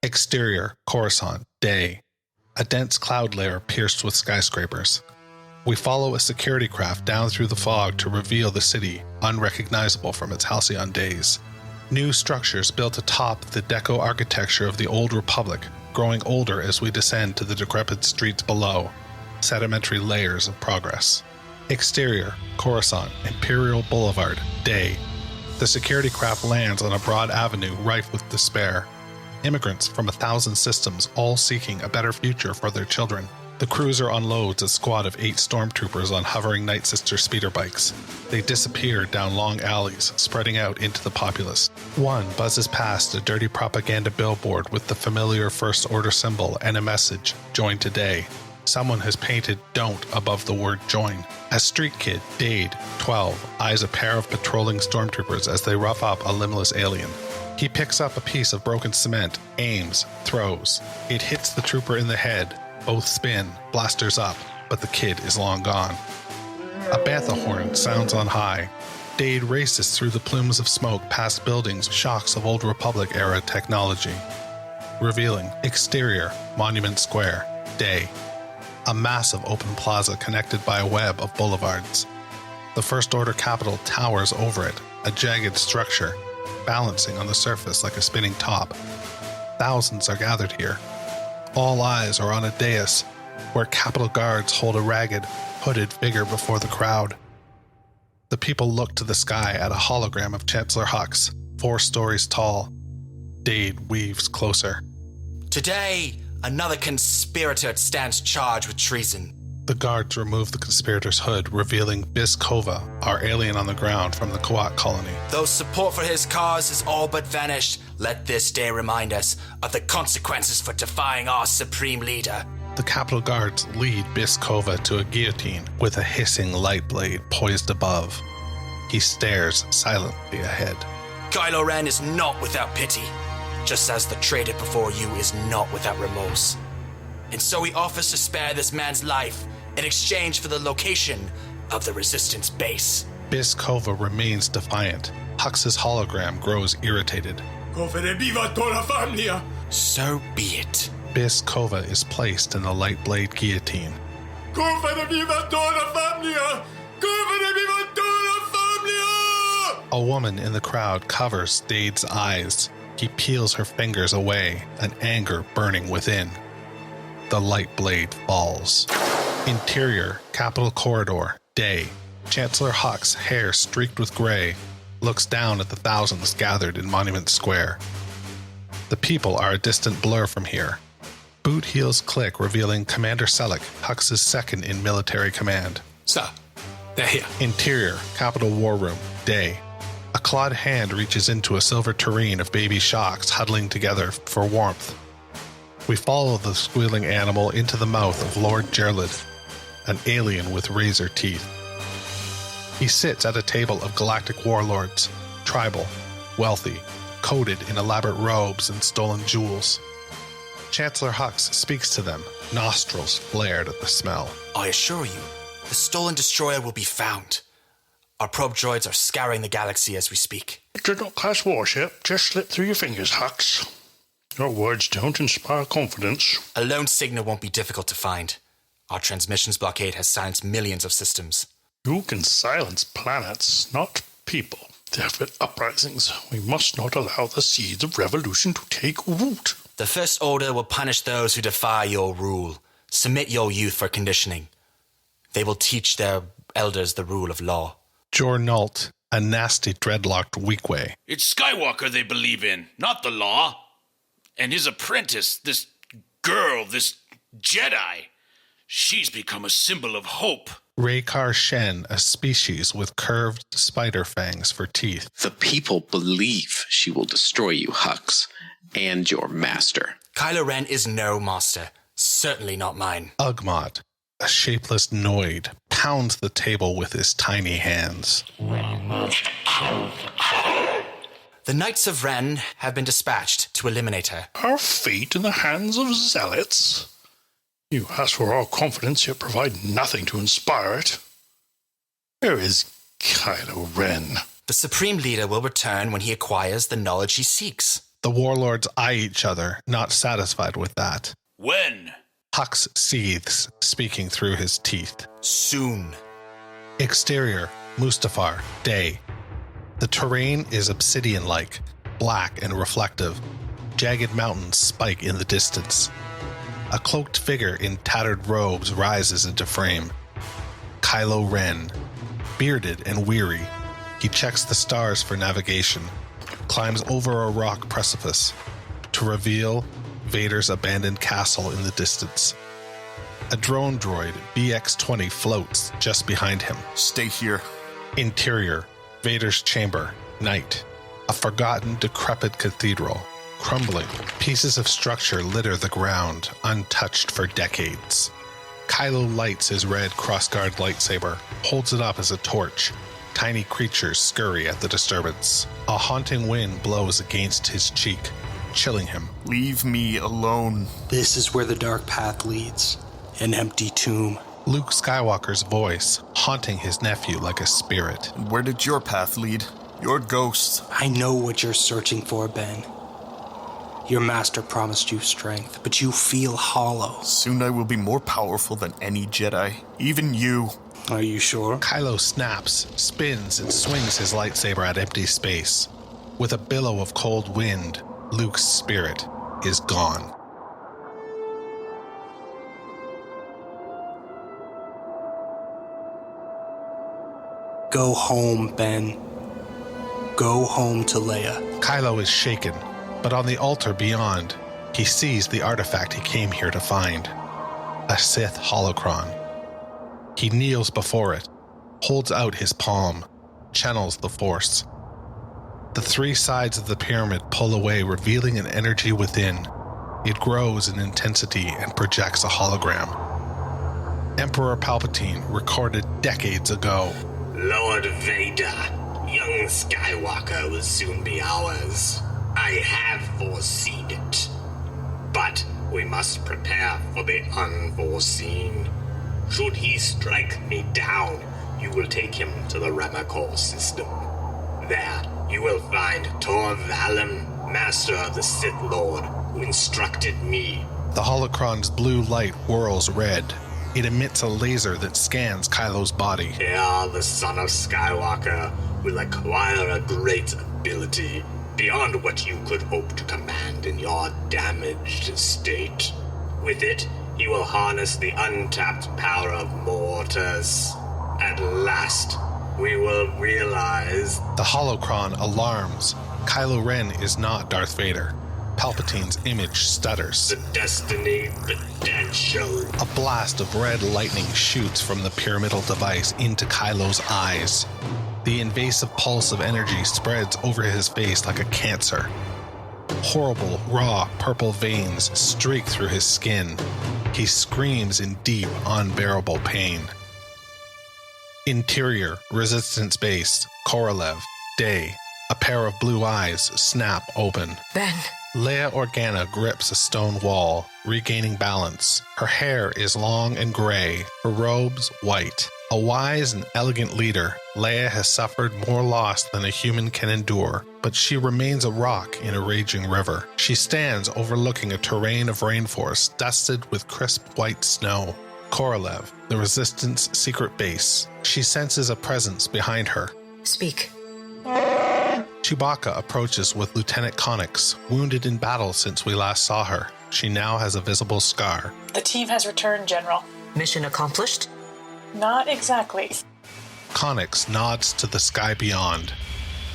Exterior, Coruscant, day. A dense cloud layer pierced with skyscrapers. We follow a security craft down through the fog to reveal the city, unrecognizable from its halcyon days. New structures built atop the deco architecture of the old Republic, growing older as we descend to the decrepit streets below. Sedimentary layers of progress. Exterior, Coruscant, Imperial Boulevard, day. The security craft lands on a broad avenue rife with despair. Immigrants from 1,000 systems, all seeking a better future for their children. The cruiser unloads a squad of 8 stormtroopers on hovering Night Sister speeder bikes. They disappear down long alleys, spreading out into the populace. One buzzes past a dirty propaganda billboard with the familiar First Order symbol and a message, "Join today." Someone has painted "Don't" above the word "Join." A street kid, Dade, 12, eyes a pair of patrolling stormtroopers as they rough up a limbless alien. He picks up a piece of broken cement, aims, throws. It hits the trooper in the head. Both spin, blasters up, but the kid is long gone. A bantha horn sounds on high. Dade races through the plumes of smoke past buildings, shocks of Old Republic-era technology. Revealing exterior, Monument Square, day. A massive open plaza connected by a web of boulevards. The First Order capital towers over it, a jagged structure, balancing on the surface like a spinning top. Thousands are gathered here. All eyes are on a dais, where Capitol guards hold a ragged, hooded figure before the crowd. The people look to the sky at a hologram of Chancellor Hux, 4 stories tall. Dade weaves closer. Today, another conspirator stands charged with treason. The guards remove the conspirator's hood, revealing Biskova, our alien on the ground from the Kuat colony. Though support for his cause is all but vanished, let this day remind us of the consequences for defying our supreme leader. The Capitol guards lead Biskova to a guillotine with a hissing light blade poised above. He stares silently ahead. Kylo Ren is not without pity, just as the traitor before you is not without remorse. And so he offers to spare this man's life in exchange for the location of the Resistance base. Biskova remains defiant. Hux's hologram grows irritated. So be it. Biskova is placed in the light blade guillotine. A woman in the crowd covers Dade's eyes. He peels her fingers away, an anger burning within. The light blade falls. Interior, Capitol Corridor, day. Chancellor Hux, hair streaked with gray, looks down at the thousands gathered in Monument Square. The people are a distant blur from here. Boot heels click, revealing Commander Selleck, Hux's second in military command. Sir, they're here. Interior, Capitol War Room, day. A clawed hand reaches into a silver tureen of baby shocks huddling together for warmth. We follow the squealing animal into the mouth of Lord Jerlid, an alien with razor teeth. He sits at a table of galactic warlords, tribal, wealthy, coated in elaborate robes and stolen jewels. Chancellor Hux speaks to them, nostrils flared at the smell. I assure you, the stolen destroyer will be found. Our probe droids are scouring the galaxy as we speak. Dreadnought-class warship just slipped through your fingers, Hux. Your words don't inspire confidence. A lone signal won't be difficult to find. Our transmissions blockade has silenced millions of systems. You can silence planets, not people. Therefore, uprisings. We must not allow the seeds of revolution to take root. The First Order will punish those who defy your rule. Submit your youth for conditioning. They will teach their elders the rule of law. Jor Nult, a nasty dreadlocked weakway. It's Skywalker they believe in, not the law. And his apprentice, this girl, this Jedi, she's become a symbol of hope. Raykar Shen, a species with curved spider fangs for teeth. The people believe she will destroy you, Hux, and your master. Kylo Ren is no master. Certainly not mine. Ugmot, a shapeless Noid, pounds the table with his tiny hands. The Knights of Ren have been dispatched to eliminate her. Our fate in the hands of zealots? You ask for our confidence, yet provide nothing to inspire it. Where is Kylo Ren? The Supreme Leader will return when he acquires the knowledge he seeks. The The warlords eye each other, not satisfied with that. When? Hux seethes, speaking through his teeth. Soon. Exterior, Mustafar, day. The terrain is obsidian-like, black and reflective. Jagged mountains spike in the distance. A cloaked figure in tattered robes rises into frame. Kylo Ren. Bearded and weary, he checks the stars for navigation, climbs over a rock precipice to reveal Vader's abandoned castle in the distance. A drone droid, BX-20, floats just behind him. Stay here. Interior, Vader's chamber, night. A forgotten, decrepit cathedral, crumbling. Pieces of structure litter the ground, untouched for decades. Kylo lights his red crossguard lightsaber, holds it up as a torch. Tiny creatures scurry at the disturbance. A haunting wind blows against his cheek, chilling him. Leave me alone. This is where the dark path leads. An empty tomb. Luke Skywalker's voice, haunting his nephew like a spirit. And where did your path lead? Your ghost. I know what you're searching for, Ben. Your master promised you strength, but you feel hollow. Soon I will be more powerful than any Jedi. Even you. Are you sure? Kylo snaps, spins, and swings his lightsaber at empty space. With a billow of cold wind, Luke's spirit is gone. Go home, Ben. Go home to Leia. Kylo is shaken, but on the altar beyond, he sees the artifact he came here to find. A Sith holocron. He kneels before it, holds out his palm, channels the Force. The three sides of the pyramid pull away, revealing an energy within. It grows in intensity and projects a hologram. Emperor Palpatine, recorded decades ago. Lord Vader, young Skywalker will soon be ours. I have foreseen it. But we must prepare for the unforeseen. Should he strike me down, you will take him to the Ramacor system. There, you will find Tor Valen, master of the Sith Lord, who instructed me. The holocron's blue light whirls red. It emits a laser that scans Kylo's body. Here, the son of Skywalker will acquire a great ability beyond what you could hope to command in your damaged state. With it, he will harness the untapped power of Mortis. At last, we will realize... The holocron alarms. Kylo Ren is not Darth Vader. Palpatine's image stutters. The destiny potential. A blast of red lightning shoots from the pyramidal device into Kylo's eyes. The invasive pulse of energy spreads over his face like a cancer. Horrible, raw, purple veins streak through his skin. He screams in deep, unbearable pain. Interior, Resistance Base, Korolev, day. A pair of blue eyes snap open. Ben. Leia Organa grips a stone wall, regaining balance. Her hair is long and gray, her robes white. A wise and elegant leader, Leia has suffered more loss than a human can endure, but she remains a rock in a raging river. She stands overlooking a terrain of rainforest dusted with crisp white snow. Korolev, the Resistance secret base. She senses a presence behind her. Speak. Chewbacca approaches with Lieutenant Connix, wounded in battle since we last saw her. She now has a visible scar. The team has returned, General. Mission accomplished? Not exactly. Connix nods to the sky beyond.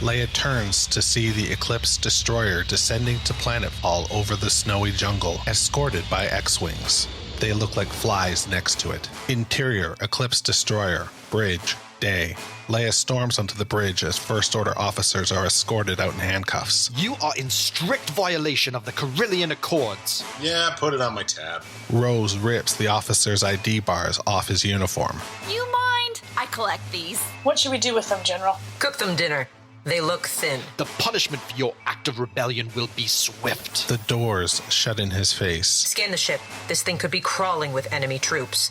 Leia turns to see the Eclipse destroyer descending to planetfall over the snowy jungle, escorted by X-Wings. They look like flies next to it. Interior, Eclipse destroyer, bridge, day. Leia storms onto the bridge as First Order officers are escorted out in handcuffs. You are in strict violation of the Carillion Accords. Yeah, put it on my tab. Rose rips the officer's ID bars off his uniform. You mind? I collect these. What should we do with them, General? Cook them dinner. They look thin. The punishment for your act of rebellion will be swift. The doors shut in his face. Scan the ship. This thing could be crawling with enemy troops.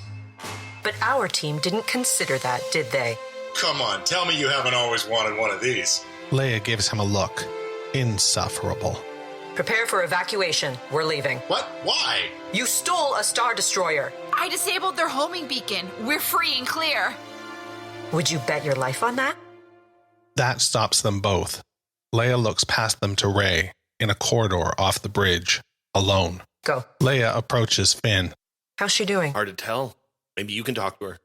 But our team didn't consider that, did they? Come on, tell me you haven't always wanted one of these. Leia gives him a look. Insufferable. Prepare for evacuation. We're leaving. What? Why? You stole a Star Destroyer. I disabled their homing beacon. We're free and clear. Would you bet your life on that? That stops them both. Leia looks past them to Rey in a corridor off the bridge, alone. Go. Leia approaches Finn. How's she doing? Hard to tell. Maybe you can talk to her.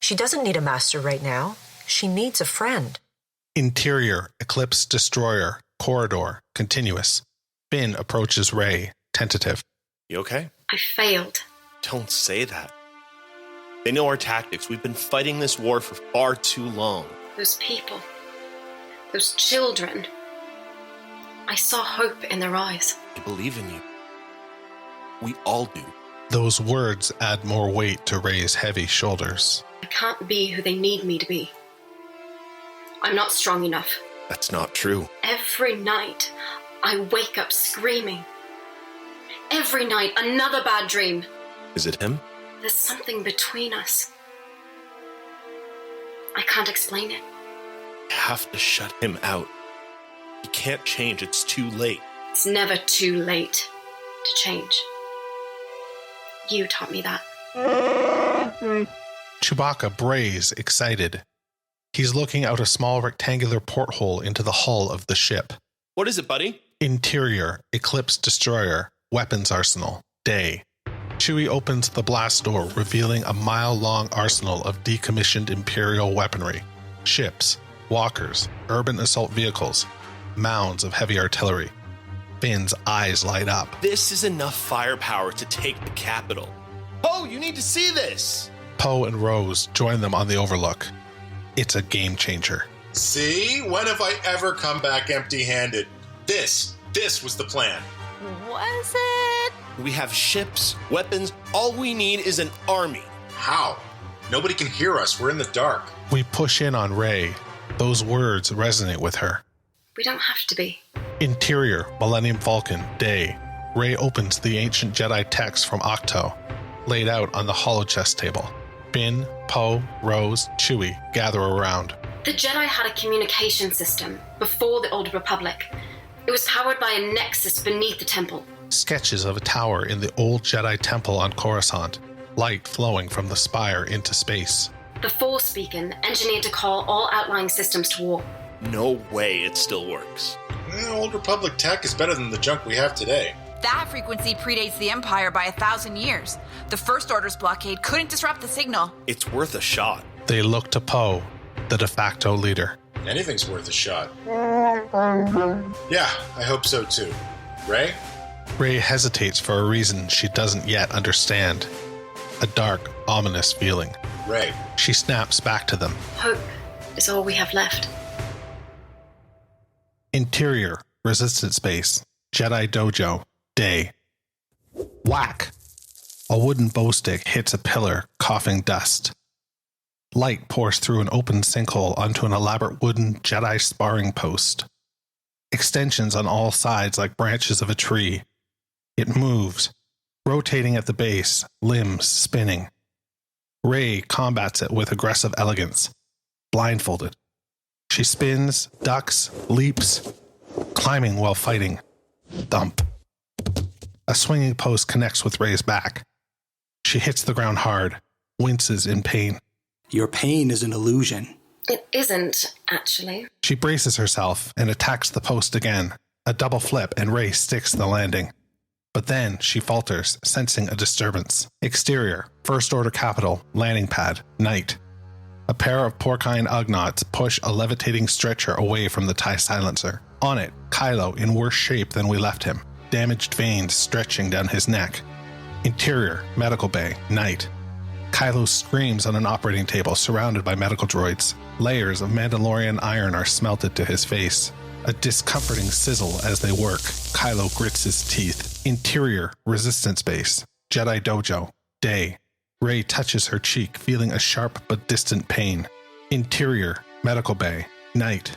She doesn't need a master right now. She needs a friend. Interior, Eclipse Destroyer, corridor, continuous. Finn approaches Rey, tentative. You okay? I failed. Don't say that. They know our tactics. We've been fighting this war for far too long. Those people. Those children. I saw hope in their eyes. I believe in you. We all do. Those words add more weight to Rey's heavy shoulders. I can't be who they need me to be. I'm not strong enough. That's not true. Every night, I wake up screaming. Every night, another bad dream. Is it him? There's something between us. I can't explain it. You have to shut him out. He can't change. It's too late. It's never too late to change. You taught me that. Chewbacca brays, excited. He's looking out a small rectangular porthole into the hull of the ship. What is it, buddy? Interior, Eclipse Destroyer, weapons arsenal, day. Chewie opens the blast door, revealing a mile-long arsenal of decommissioned Imperial weaponry. Ships, walkers, urban assault vehicles, mounds of heavy artillery. Finn's eyes light up. This is enough firepower to take the capital. Poe, you need to see this! Poe and Rose join them on the Overlook. It's a game changer. See? When have I ever come back empty-handed? This was the plan. Was it? We have ships, weapons. All we need is an army. How? Nobody can hear us. We're in the dark. We push in on Rey. Those words resonate with her. We don't have to be. Interior, Millennium Falcon, day. Rey opens the ancient Jedi text from Octo, laid out on the holochess table. Finn, Poe, Rose, Chewie gather around. The Jedi had a communication system before the Old Republic. It was powered by a nexus beneath the temple. Sketches of a tower in the old Jedi temple on Coruscant, light flowing from the spire into space. The Force beacon, engineered to call all outlying systems to war. No way it still works. Old Republic tech is better than the junk we have today. That frequency predates the Empire by 1,000 years. The First Order's blockade couldn't disrupt the signal. It's worth a shot. They look to Poe, the de facto leader. Anything's worth a shot. Yeah, I hope so too. Rey? Rey hesitates for a reason she doesn't yet understand. A dark, ominous feeling. Rey. She snaps back to them. Hope is all we have left. Interior, Resistance Base, Jedi Dojo, day. Whack! A wooden bow stick hits a pillar, coughing dust. Light pours through an open sinkhole onto an elaborate wooden Jedi sparring post. Extensions on all sides like branches of a tree. It moves, rotating at the base, limbs spinning. Rey combats it with aggressive elegance, blindfolded. She spins, ducks, leaps, climbing while fighting. Thump. A swinging post connects with Rey's back. She hits the ground hard, winces in pain. Your pain is an illusion. It isn't, actually. She braces herself and attacks the post again. A double flip and Rey sticks the landing. But then she falters, sensing a disturbance. Exterior, First Order Capital, landing pad, night. A pair of porcine Ugnaughts push a levitating stretcher away from the TIE silencer. On it, Kylo in worse shape than we left him, damaged veins stretching down his neck. Interior, medical bay, night. Kylo screams on an operating table surrounded by medical droids. Layers of Mandalorian iron are smelted to his face. A discomforting sizzle as they work. Kylo grits his teeth. Interior, Resistance Base, Jedi Dojo, day. Rey touches her cheek, feeling a sharp but distant pain. Interior, medical bay, night.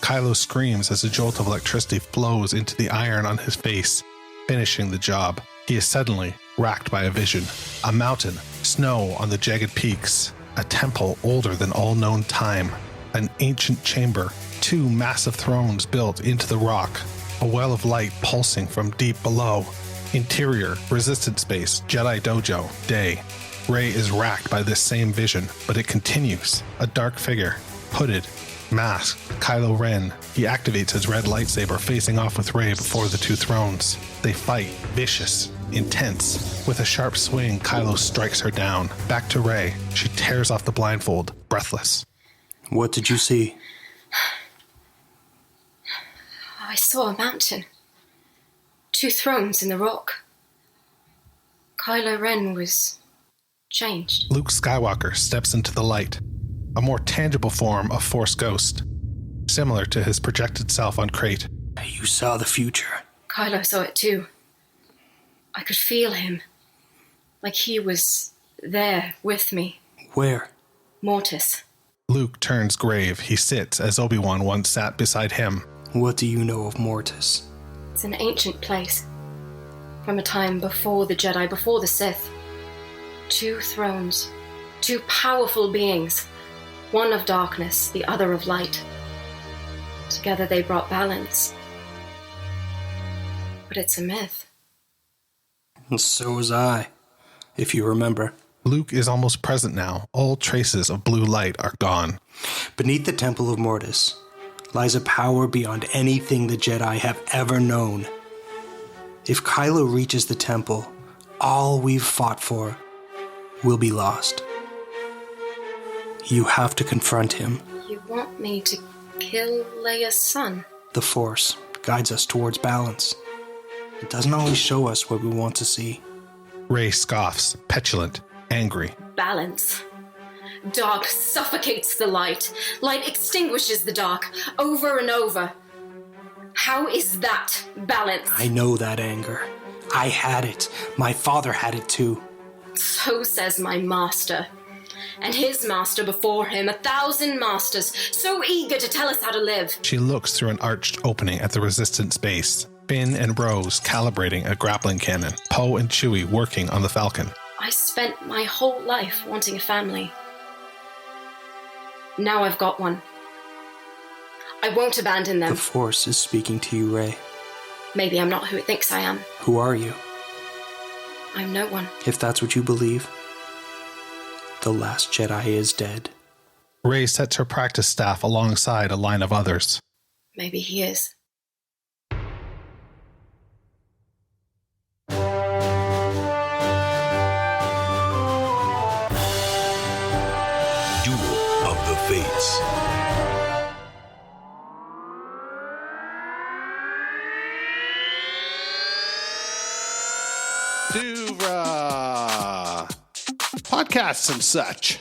Kylo screams as a jolt of electricity flows into the iron on his face, finishing the job. He is suddenly racked by a vision. A mountain, snow on the jagged peaks, a temple older than all known time, an ancient chamber, two massive thrones built into the rock, A well of light pulsing from deep below. Interior, Resistance Base, Jedi Dojo, day. Rey is racked by this same vision, but it continues. A dark figure, hooded, masked, Kylo Ren. He activates his red lightsaber, facing off with Rey before the two thrones. They fight, vicious, intense. With a sharp swing, Kylo strikes her down. Back to Rey. She tears off the blindfold, breathless. What did you see? I saw a mountain. 2 thrones in the rock. Kylo Ren was changed. Luke Skywalker steps into the light. A more tangible form of Force Ghost. Similar to his projected self on Crate. You saw the future. Kylo saw it too. I could feel him. Like he was there with me. Where? Mortis. Luke turns grave. He sits as Obi-Wan once sat beside him. What do you know of Mortis? It's an ancient place. From a time before the Jedi, before the Sith. 2 thrones. 2 powerful beings. One of darkness, the other of light. Together they brought balance. But it's a myth. And so was I, if you remember. Luke is almost present now. All traces of blue light are gone. Beneath the Temple of Mortis lies a power beyond anything the Jedi have ever known. If Kylo reaches the temple, all we've fought for will be lost. You have to confront him. You want me to kill Leia's son? The Force guides us towards balance. It doesn't always show us what we want to see. Rey scoffs, petulant, angry. Balance. Dark suffocates the light. Light extinguishes the dark, over and over. How is that balance? I know that anger. I had it. My father had it too. So says my master. And his master before him, 1,000 masters, so eager to tell us how to live. She looks through an arched opening at the Resistance base. Finn and Rose calibrating a grappling cannon. Poe and Chewie working on the Falcon. I spent my whole life wanting a family. Now I've got one. I won't abandon them. The Force is speaking to you, Rey. Maybe I'm not who it thinks I am. Who are you? I'm no one. If that's what you believe, the last Jedi is dead. Rey sets her practice staff alongside a line of others. Maybe he is. Duel of the Fates. Duvra. Podcasts and such.